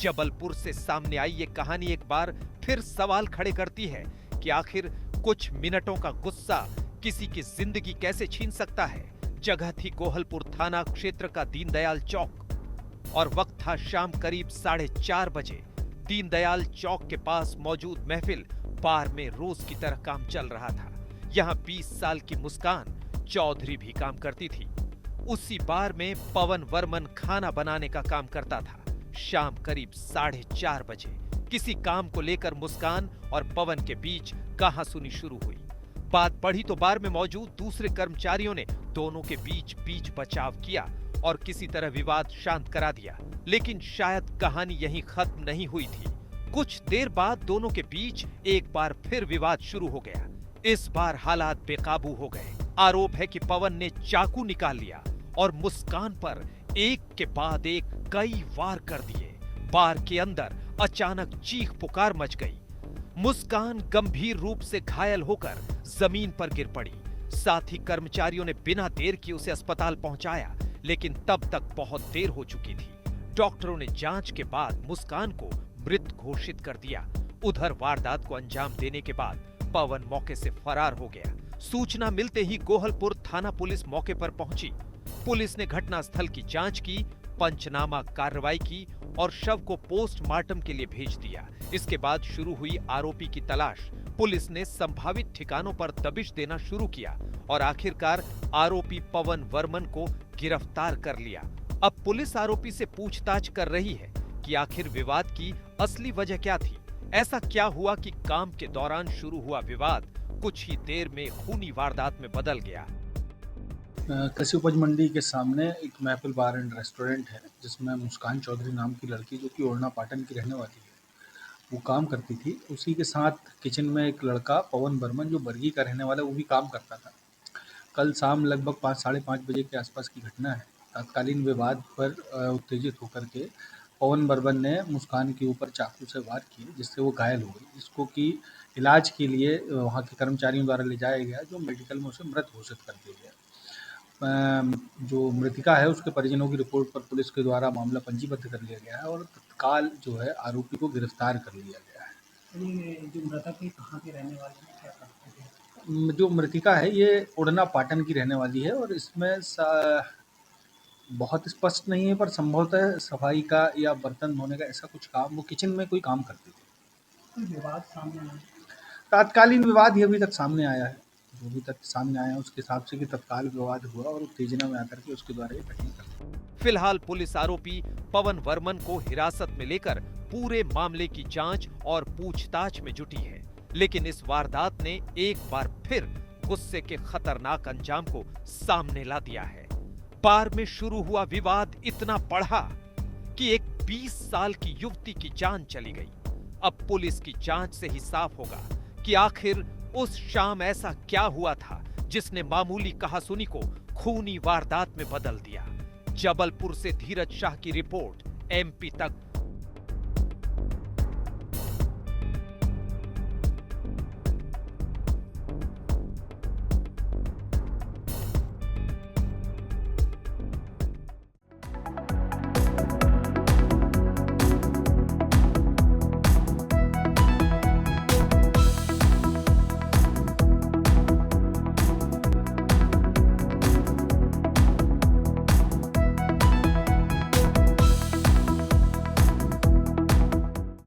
जबलपुर से सामने आई ये कहानी एक बार फिर सवाल खड़े करती है कि आखिर कुछ मिनटों का गुस्सा किसी की जिंदगी कैसे छीन सकता है। जगह थी गोहलपुर थाना क्षेत्र का दीनदयाल चौक और वक्त था शाम करीब 4:30 बजे। दीनदयाल चौक के पास मौजूद महफिल बार में रोज की तरह काम चल रहा था। यहाँ 20 साल की मुस्कान चौधरी भी काम करती थी। उसी बार में पवन वर्मन खाना बनाने का काम करता था। शाम करीब 4:30 बजे किसी काम को लेकर मुस्कान और पवन के बीच कहासुनी शुरू हुई। बात बढ़ी तो बार में मौजूद दूसरे कर्मचारियों ने दोनों के बीच बचाव किया और किसी तरह विवाद शांत करा दिया। लेकिन शायद कहानी यहीं खत्म नहीं हुई थी। कुछ देर बाद दोनों के बीच एक बार फिर विवाद शुरू हो गया। इस बार हालात बेकाबू हो गए। आरोप है कि पवन ने चाकू निकाल लिया और मुस्कान पर एक के बाद एक कई वार कर दिए। बार के अंदर अचानक चीख पुकार मच गई। मुस्कान गंभीर रूप से घायल होकर जमीन पर गिर पड़ी। साथ ही कर्मचारियों ने बिना देर किए उसे अस्पताल पहुंचाया, लेकिन तब तक बहुत देर हो चुकी थी। डॉक्टरों ने जांच के बाद मुस्कान को मृत घोषित कर दिया। उधर वारदात को अंजाम देने के बाद पवन मौके से फरार हो गया। सूचना मिलते ही गोहलपुर थाना पुलिस मौके पर पहुंची। पुलिस ने घटनास्थल की जांच की, पंचनामा कार्रवाई की और शव को पोस्टमार्टम के लिए भेज दिया। इसके बाद शुरू हुई आरोपी की तलाश। पुलिस ने संभावित ठिकानों पर दबिश देना शुरू किया और आखिरकार आरोपी पवन वर्मन को गिरफ्तार कर लिया। अब पुलिस आरोपी से पूछताछ कर रही है कि आखिर विवाद की असली वजह क्या थी। ऐसा क्या हुआ कि काम के दौरान शुरू हुआ विवाद कुछ ही देर में खूनी वारदात में बदल गया। कृषि उपज मंडी के सामने एक महफिल बार एंड रेस्टोरेंट है, जिसमें मुस्कान चौधरी नाम की लड़की, जो कि ओरना पाटन की रहने वाली है, वो काम करती थी। उसी के साथ किचन में एक लड़का पवन बर्मन, जो बरगी का रहने वाला है, वो भी काम करता था। कल शाम लगभग 5 साढ़े 5 बजे के आसपास की घटना है। तत्कालीन विवाद पर उत्तेजित होकर के पवन बर्मन ने मुस्कान के ऊपर चाकू से वार किए, जिससे वो घायल हो गई, जिसको कि इलाज के लिए वहाँ के कर्मचारियों द्वारा ले जाया गया, जो मेडिकल में उसे मृत घोषित कर दिया गया। जो मृतिका है, उसके परिजनों की रिपोर्ट पर पुलिस के द्वारा मामला पंजीबद्ध कर लिया गया है और तत्काल जो है आरोपी को गिरफ्तार कर लिया गया है। जो मृतक है कहाँ के रहने वाले हैं, क्या करते हैं? जो मृतिका है, ये ओडना पाटन की रहने वाली है और इसमें बहुत स्पष्ट नहीं है, पर संभवतः सफाई का या बर्तन धोने का ऐसा कुछ काम, वो किचन में कोई काम करती थी। कोई विवाद सामने आया? तात्कालीन विवाद ही अभी तक सामने आया है। जो अभी तक सामने आया है उसके हिसाब से कि तत्काल विवाद हुआ और उत्तेजना में आकर के उसके द्वारा ये घटना कर। फिलहाल पुलिस आरोपी पवन वर्मन को हिरासत में लेकर पूरे मामले की जांच और पूछताछ में जुटी है। लेकिन इस वारदात ने एक बार फिर गुस्से के खतरनाक अंजाम को सामने ला दिया है। बार में शुरू हुआ विवाद इतना बढ़ा कि एक 20 साल की युवती की जान चली गई। अब पुलिस की जांच से ही साफ होगा कि आखिर उस शाम ऐसा क्या हुआ था जिसने मामूली कहासुनी को खूनी वारदात में बदल दिया। जबलपुर से धीरज शाह की रिपोर्ट, MP तक।